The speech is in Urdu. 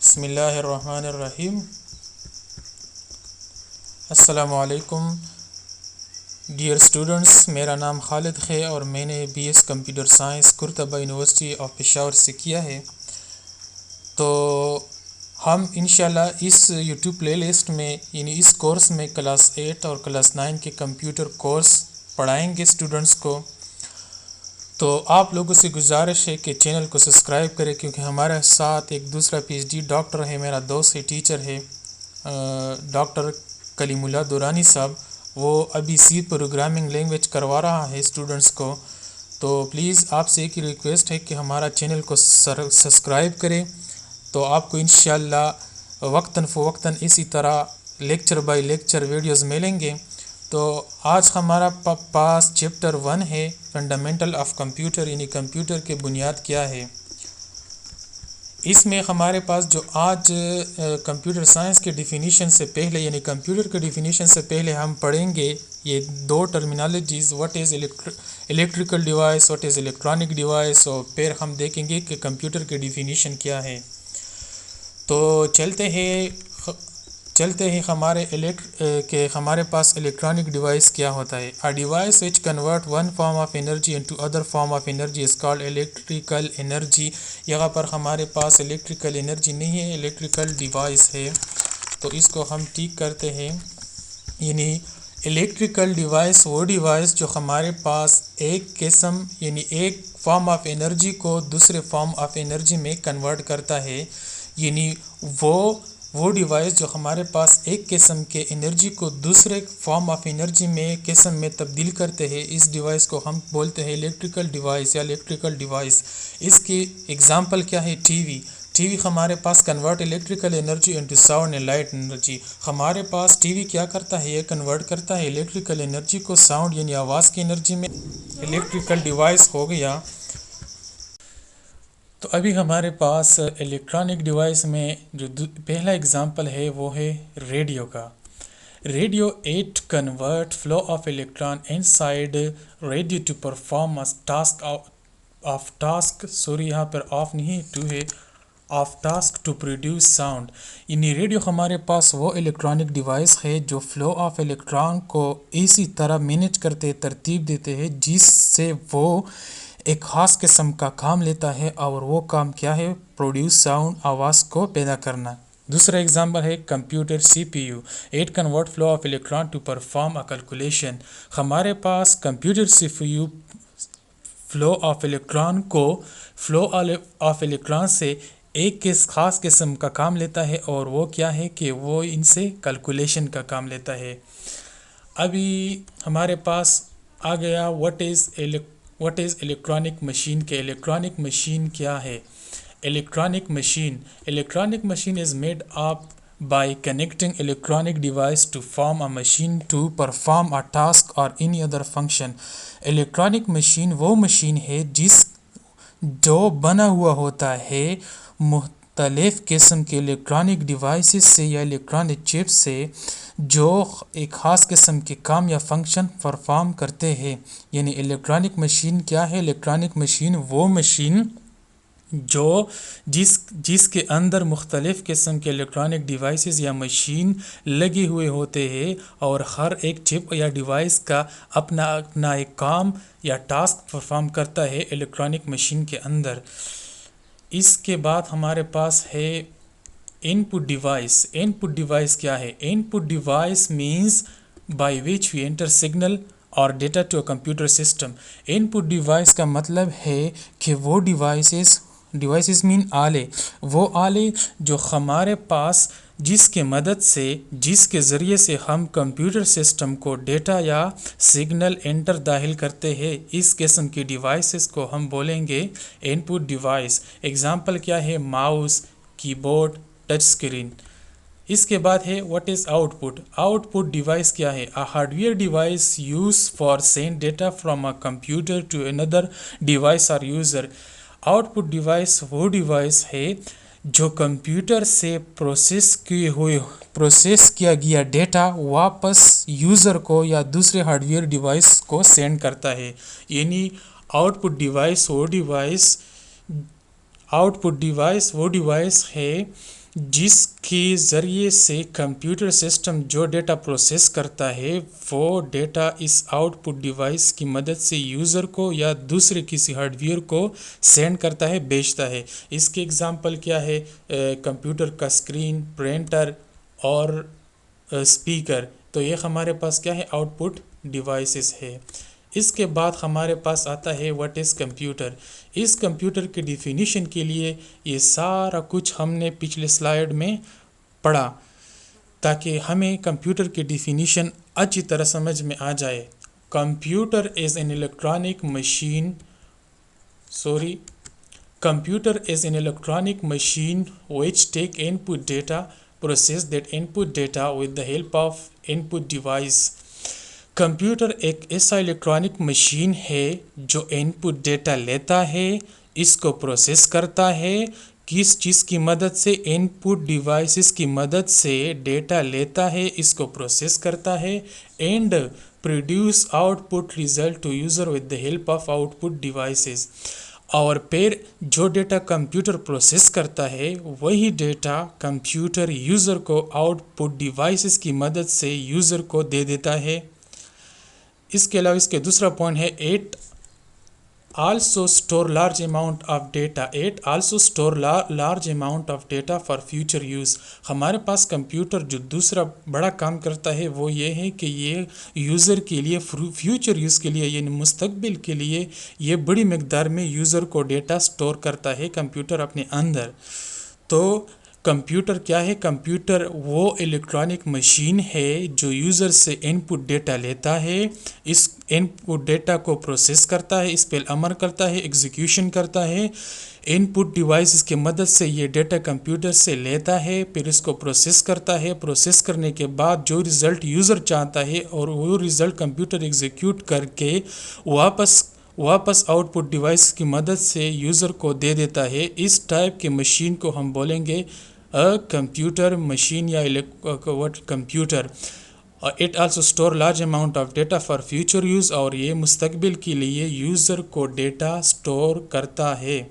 بسم اللہ الرحمن الرحیم۔ السلام علیکم ڈیئر اسٹوڈنٹس، میرا نام خالد ہے اور میں نے BS computer science Qurtuba university of Peshawar سے کیا ہے۔ تو ہم انشاءاللہ اس یوٹیوب پلے لسٹ میں یعنی اس کورس میں کلاس 8 اور کلاس 9 کے کمپیوٹر کورس پڑھائیں گے اسٹوڈنٹس کو۔ تو آپ لوگوں سے گزارش ہے کہ چینل کو سبسکرائب کریں، کیونکہ ہمارے ساتھ ایک دوسرا PhD ڈاکٹر ہے، میرا دوست ہے، ٹیچر ہے، ڈاکٹر کلیم اللہ دورانی صاحب۔ وہ ابھی C پروگرامنگ لینگویج کروا رہا ہے اسٹوڈنٹس کو۔ تو پلیز آپ سے ایک ریکویسٹ ہے کہ ہمارا چینل کو سبسکرائب کریں، تو آپ کو انشاءاللہ وقتاً فوقتاً اسی طرح لیکچر بائی لیکچر ویڈیوز ملیں گے۔ تو آج ہمارا پاس چیپٹر 1 ہے، فنڈامنٹل آف کمپیوٹر، یعنی کمپیوٹر کے بنیاد کیا ہے۔ اس میں ہمارے پاس جو آج کمپیوٹر سائنس کے ڈیفینیشن سے پہلے یعنی کمپیوٹر کے ڈیفینیشن سے پہلے ہم پڑھیں گے یہ دو terminologies, what is electrical device, what is electronic device, اور پھر ہم دیکھیں گے کہ کمپیوٹر کے ڈیفینیشن کیا ہے۔ تو چلتے ہیں ہمارے پاس الیکٹرانک ڈیوائس کیا ہوتا ہے۔ A device which convert one form of energy into other form of energy is called electrical energy۔ یہاں پر ہمارے پاس الیکٹریکل انرجی نہیں ہے، الیکٹریکل ڈیوائس ہے، تو اس کو ہم ٹھیک کرتے ہیں۔ یعنی الیکٹریکل ڈیوائس وہ ڈیوائس جو ہمارے پاس ایک قسم یعنی ایک فارم آف انرجی کو دوسرے فارم آف انرجی میں کنورٹ کرتا ہے، یعنی وہ ڈیوائس جو ہمارے پاس ایک قسم کے انرجی کو دوسرے فارم آف انرجی میں قسم میں تبدیل کرتے ہیں، اس ڈیوائس کو ہم بولتے ہیں الیکٹریکل ڈیوائس یا الیکٹریکل ڈیوائس۔ اس کی اگزامپل کیا ہے؟ ٹی وی ہمارے پاس convert electrical energy into sound and light energy. ہمارے پاس ٹی وی کیا کرتا ہے؟ یہ کنورٹ کرتا ہے الیکٹریکل انرجی کو ساؤنڈ یعنی آواز کی انرجی میں۔ الیکٹریکل ڈیوائس ہو گیا۔ تو ابھی ہمارے پاس الیکٹرانک ڈیوائس میں جو پہلا اگزامپل ہے وہ ہے ریڈیو کا۔ Radio it convert flow of electron inside radio to perform یہاں پر آف نہیں ٹو ہے، of task to produce sound. یعنی ریڈیو ہمارے پاس وہ الیکٹرانک ڈیوائس ہے جو فلو آف الیکٹران کو اسی طرح مینیج کرتے ترتیب دیتے ہیں جس سے وہ ایک خاص قسم کا کام لیتا ہے، اور وہ کام کیا ہے؟ پروڈیوس ساؤنڈ، آواز کو پیدا کرنا۔ دوسرا ایگزامپل ہے computer CPU۔ It convert flow of electron to perform a calculation. ہمارے پاس computer CPU flow of electron سے ایک خاص قسم کا کام لیتا ہے، اور وہ کیا ہے کہ وہ ان سے کیلکولیشن کا کام لیتا ہے۔ ابھی ہمارے پاس آ گیا واٹ از الیکٹرانک مشین کے۔ الیکٹرانک مشین کیا ہے؟ Electronic machine is made up by connecting electronic device to form a machine to perform a task or any other function. Electronic machine وہ مشین ہے جو بنا ہوا ہوتا ہے مختلف قسم کے الیکٹرانک ڈیوائسز سے یا الیکٹرانک چپ سے، جو ایک خاص قسم کے کام یا فنکشن پرفارم کرتے ہیں۔ یعنی الیکٹرانک مشین کیا ہے؟ الیکٹرانک مشین وہ مشین جو جس کے اندر مختلف قسم کے الیکٹرانک ڈیوائسز یا مشین لگے ہوئے ہوتے ہیں، اور ہر ایک چپ یا ڈیوائس کا اپنا ایک کام یا ٹاسک پرفارم کرتا ہے الیکٹرانک مشین کے اندر۔ اس کے بعد ہمارے پاس ہے ان پٹ ڈیوائس۔ ان پٹ ڈیوائس کیا ہے؟ Input device means by which we enter signal اور data to a computer system. Input device کا مطلب ہے کہ وہ ڈیوائسز مین آلے، وہ آلے جو ہمارے پاس جس کے ذریعے سے ہم کمپیوٹر سسٹم کو ڈیٹا یا سگنل داخل کرتے ہیں، اس قسم کی ڈیوائسز کو ہم بولیں گے ان پٹ ڈیوائس۔ ایگزامپل کیا ہے؟ ماؤس، کی بورڈ، ٹچ اسکرین۔ اس کے بعد ہے what is output. Output device کیا ہے؟ A hardware device use for send data from a computer to another device اور یوزر۔ آؤٹ پٹ ڈیوائس وہ ڈیوائس ہے جو کمپیوٹر سے پروسیس کیا گیا ڈیٹا واپس یوزر کو یا دوسرے ہارڈ ویئر ڈیوائس کو سینڈ کرتا ہے۔ یعنی آؤٹ پٹ ڈیوائس وہ ڈیوائس ہے جس کے ذریعے سے کمپیوٹر سسٹم جو ڈیٹا پروسیس کرتا ہے وہ ڈیٹا اس آؤٹ پٹ ڈیوائس کی مدد سے یوزر کو یا دوسرے کسی ہارڈ ویئر کو سینڈ کرتا ہے، بھیجتا ہے۔ اس کے اگزامپل کیا ہے؟ کمپیوٹر کا اسکرین، پرنٹر اور اسپیکر، تو یہ ہمارے پاس کیا ہے؟ آؤٹ پٹ ڈیوائسز ہے۔ اس کے بعد ہمارے پاس آتا ہے واٹ از کمپیوٹر۔ اس کمپیوٹر کی ڈیفینیشن کے لیے یہ سارا کچھ ہم نے پچھلے سلائیڈ میں پڑھا تاکہ ہمیں کمپیوٹر کی ڈیفینیشن اچھی طرح سمجھ میں آ جائے۔ Computer is an electronic machine Computer is an electronic machine which take input data, process that input data with the help of input device. Computer ایک ایسا الیکٹرانک مشین ہے جو ان پٹ ڈیٹا لیتا ہے، اس کو پروسیس کرتا ہے، کس چیز کی مدد سے؟ ان پٹ ڈیوائسز کی مدد سے ڈیٹا لیتا ہے، اس کو پروسیس کرتا ہے، and produce output result to user with the help of output devices. اور پھر جو ڈیٹا کمپیوٹر پروسیس کرتا ہے وہی ڈیٹا کمپیوٹر یوزر کو آؤٹ پٹ ڈیوائسز کی مدد سے یوزر کو دے دیتا ہے۔ اس کے علاوہ اس کے دوسرا پوائنٹ ہے it also store large amount of data for future use. ہمارے پاس کمپیوٹر جو دوسرا بڑا کام کرتا ہے وہ یہ ہے کہ یہ یوزر کے لیے فیوچر یوز کے لیے، یعنی مستقبل کے لیے یہ بڑی مقدار میں یوزر کو ڈیٹا سٹور کرتا ہے کمپیوٹر اپنے اندر۔ تو کمپیوٹر کیا ہے؟ کمپیوٹر وہ الیکٹرانک مشین ہے جو یوزر سے ان پٹ ڈیٹا لیتا ہے، اس ان پٹ ڈیٹا کو پروسیس کرتا ہے، اس پہ عمل کرتا ہے، ایگزیکیوشن کرتا ہے، ان پٹ ڈیوائسز کی مدد سے یہ ڈیٹا کمپیوٹر سے لیتا ہے، پھر اس کو پروسیس کرتا ہے، پروسیس کرنے کے بعد جو رزلٹ یوزر چاہتا ہے اور وہ رزلٹ کمپیوٹر ایگزیکیوٹ کر کے واپس آؤٹ پٹ ڈیوائس کی مدد سے یوزر کو دے دیتا ہے۔ اس ٹائپ کے مشین کو ہم بولیں گے کمپیوٹر مشین یا computer. It also store large amount of data for future use, اور یہ مستقبل کے لیے یوزر کو ڈیٹا سٹور کرتا ہے۔